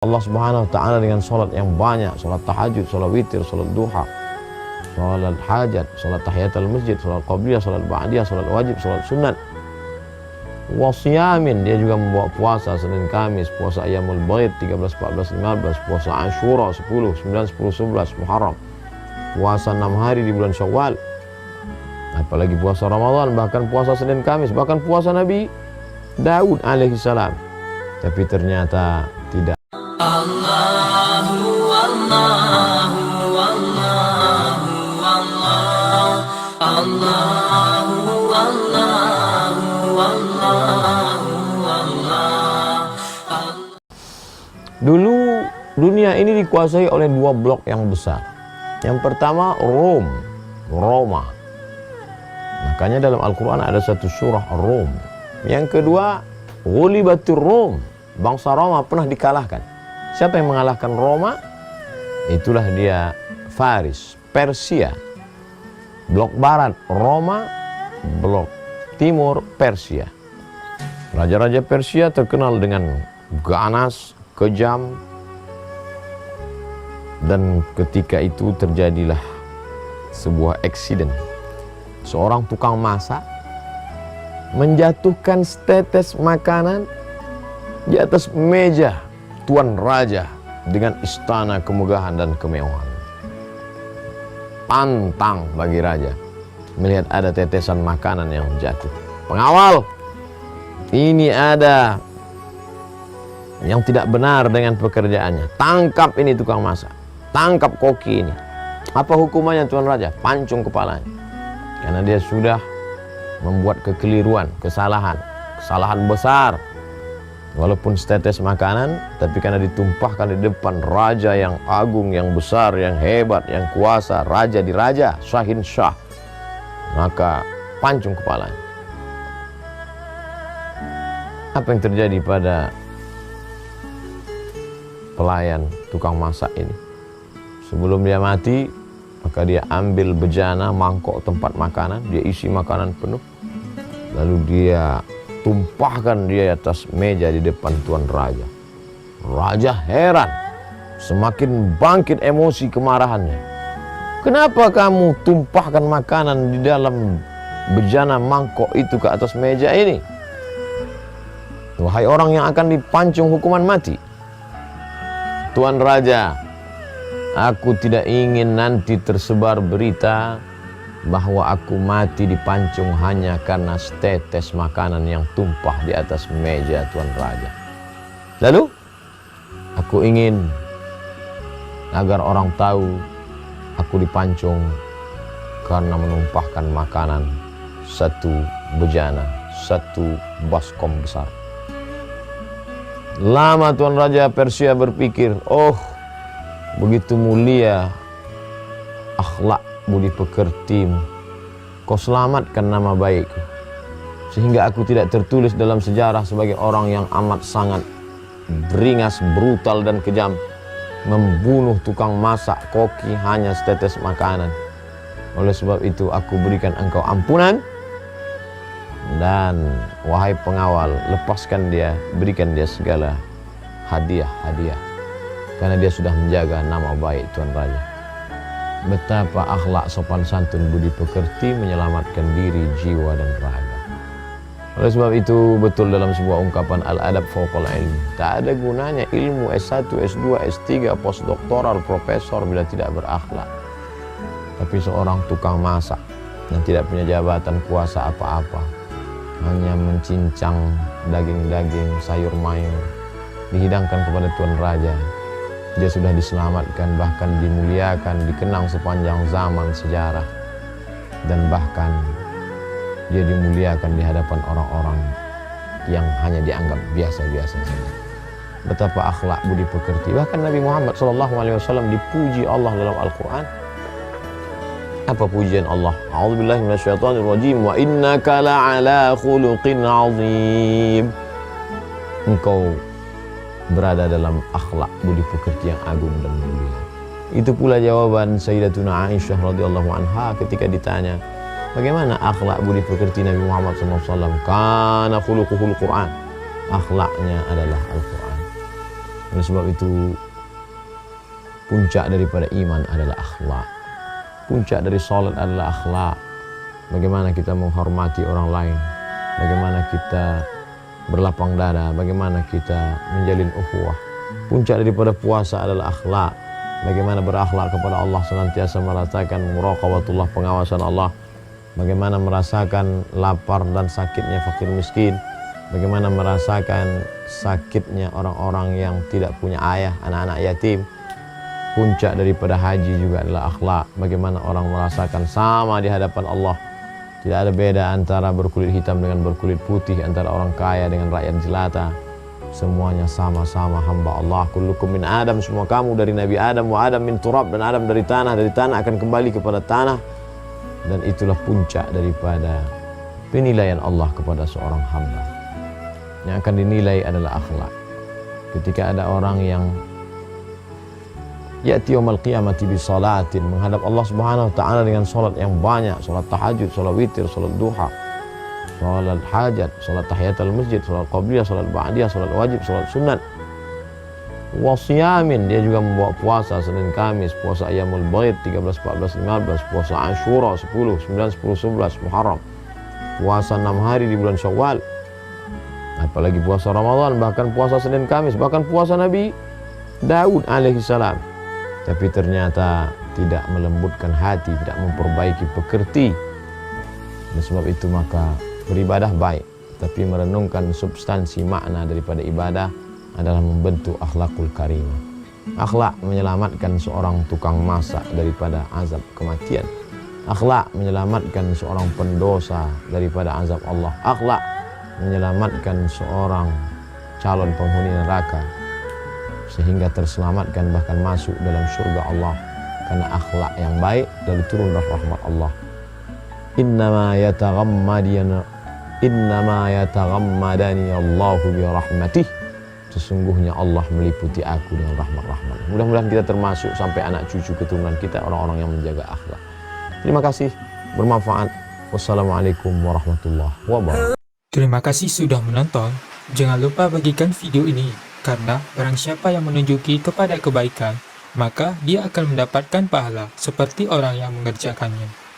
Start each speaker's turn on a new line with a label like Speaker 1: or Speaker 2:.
Speaker 1: Allah Subhanahu wa ta'ala dengan salat yang banyak, salat tahajud, salat witir, salat duha, salat hajat, salat tahiyatul masjid, salat qabliyah, salat ba'diyah, salat wajib, salat sunat. Wasiyamin, dia juga membawa puasa Senin Kamis, puasa Ayyamul Baid 13, 14, 15, puasa Ashura 10, 9, 10, 11 Muharram, puasa 6 hari di bulan Syawal, apalagi puasa Ramadan, bahkan puasa Senin Kamis, bahkan puasa Nabi Daud alaihissalam. Tapi ternyata tidak.
Speaker 2: Allahu Allahu Allahu Allah, Allahu Allahu Allahu Allah.
Speaker 1: Dulu dunia ini dikuasai oleh dua blok yang besar. Yang pertama Roma. Makanya dalam Al-Quran ada satu surah Rom. Yang kedua Ghulibatur Rom. Bangsa Roma pernah dikalahkan. Siapa yang mengalahkan Roma? Itulah dia Faris, Persia. Blok barat Roma, blok timur Persia. Raja-raja Persia terkenal dengan ganas, kejam, dan ketika itu terjadilah sebuah eksiden. Seorang tukang masak menjatuhkan setetes makanan di atas meja tuan raja dengan istana kemegahan dan kemewahan. Pantang bagi raja melihat ada tetesan makanan yang jatuh. Pengawal, ini ada yang tidak benar dengan pekerjaannya. Tangkap ini tukang masak, tangkap koki ini. Apa hukumannya tuan raja? Pancung kepalanya, karena dia sudah membuat kekeliruan, kesalahan besar. Walaupun setetes makanan, tapi karena ditumpahkan di depan raja yang agung, yang besar, yang hebat, yang kuasa, raja di raja, Syahin Syah, maka pancung kepalanya. Apa yang terjadi pada pelayan tukang masak ini? Sebelum dia mati, maka dia ambil bejana, mangkok tempat makanan, dia isi makanan penuh, lalu dia tumpahkan dia atas meja di depan tuan raja. Raja heran, semakin bangkit emosi kemarahannya. Kenapa kamu tumpahkan makanan di dalam bejana mangkok itu ke atas meja ini? Wahai orang yang akan dipancung hukuman mati. Tuan raja, aku tidak ingin nanti tersebar berita bahwa aku mati dipancung hanya karena setetes makanan yang tumpah di atas meja tuan raja. Lalu aku ingin agar orang tahu aku dipancung karena menumpahkan makanan satu bejana, satu baskom besar. Lama tuan raja Persia berpikir, oh begitu mulia akhlak budi pekertimu, kau selamatkan nama baikku, sehingga aku tidak tertulis dalam sejarah sebagai orang yang amat sangat beringas, brutal dan kejam, membunuh tukang masak koki hanya setetes makanan. Oleh sebab itu aku berikan engkau ampunan, dan wahai pengawal, lepaskan dia, berikan dia segala hadiah-hadiah, karena dia sudah menjaga nama baik tuan raja. Betapa akhlak sopan santun budi pekerti menyelamatkan diri, jiwa dan raga. Oleh sebab itu betul dalam sebuah ungkapan al-adab fauqal ilmi, tak ada gunanya ilmu S1, S2, S3, postdoktoral, profesor bila tidak berakhlak. Tapi seorang tukang masak yang tidak punya jabatan kuasa apa-apa, hanya mencincang daging-daging, sayur mayur, dihidangkan kepada tuan raja, dia sudah diselamatkan, bahkan dimuliakan, dikenang sepanjang zaman sejarah, dan bahkan dia dimuliakan di hadapan orang-orang yang hanya dianggap biasa-biasa saja. Betapa akhlak budi pekerti. Bahkan Nabi Muhammad SAW dipuji Allah dalam Al-Quran. Apa pujian Allah? A'udzubillahi minasyaitonirrajim. Wa innaka la'ala khuluqin azim. Engkau berada dalam akhlak budi pekerti yang agung dan mulia. Itu pula jawaban Sayyidatuna Aisyah radhiyallahu anha ketika ditanya, bagaimana akhlak budi pekerti Nabi Muhammad SAW? Kana khuluquhul Quran. Akhlaknya adalah Al-Quran. Oleh sebab itu, puncak daripada iman adalah akhlak. Puncak dari salat adalah akhlak. Bagaimana kita menghormati orang lain, bagaimana kita berlapang dada, bagaimana kita menjalin ukhuwah. Puncak daripada puasa adalah akhlak. Bagaimana berakhlak kepada Allah, senantiasa merasakan muraqabatullah, pengawasan Allah. Bagaimana merasakan lapar dan sakitnya fakir miskin. Bagaimana merasakan sakitnya orang-orang yang tidak punya ayah, anak-anak yatim. Puncak daripada haji juga adalah akhlak. Bagaimana orang merasakan sama di hadapan Allah. Tidak ada beda antara berkulit hitam dengan berkulit putih, antara orang kaya dengan rakyat jelata. Semuanya sama-sama hamba Allah. Kullukum min Adam, semua kamu dari Nabi Adam, wa Adam min turab, dan Adam dari tanah akan kembali kepada tanah. Dan itulah puncak daripada penilaian Allah kepada seorang hamba. Yang akan dinilai adalah akhlak. Ketika ada orang yang ya'ti yaumil qiyamati bi salatin, menghadap Allah Subhanahu wa taala dengan salat yang banyak, salat tahajud, salat witir, salat duha, salat hajat, salat tahiyatul masjid, salat qabliyah, salat ba'diyah, salat wajib, salat sunat. Wa siyamin, dia juga membawa puasa Senin Kamis, puasa Ayyamul Baid 13, 14, 15, puasa Ashura 10, 9, 10, 11 Muharram. Puasa 6 hari di bulan Syawal. Apalagi puasa Ramadan, bahkan puasa Senin Kamis, bahkan puasa Nabi Daud alaihi salam. Tapi ternyata tidak melembutkan hati, tidak memperbaiki pekerti. Dan sebab itu maka beribadah baik, tapi merenungkan substansi makna daripada ibadah adalah membentuk akhlakul karimah. Akhlak menyelamatkan seorang tukang masak daripada azab kematian. Akhlak menyelamatkan seorang pendosa daripada azab Allah. Akhlak menyelamatkan seorang calon penghuni neraka sehingga terselamatkan, bahkan masuk dalam surga Allah karena akhlak yang baik, lalu turun rahmat Allah. Innama yataghammadani Allahu bi rahmatih. Sesungguhnya Allah meliputi aku dengan rahmat-rahmat. Mudah-mudahan kita termasuk sampai anak cucu keturunan kita orang-orang yang menjaga akhlak. Terima kasih, bermanfaat. Wassalamualaikum warahmatullahi wabarakatuh.
Speaker 3: Terima kasih sudah menonton. Jangan lupa bagikan video ini, karena barang siapa yang menunjuki kepada kebaikan, maka dia akan mendapatkan pahala seperti orang yang mengerjakannya.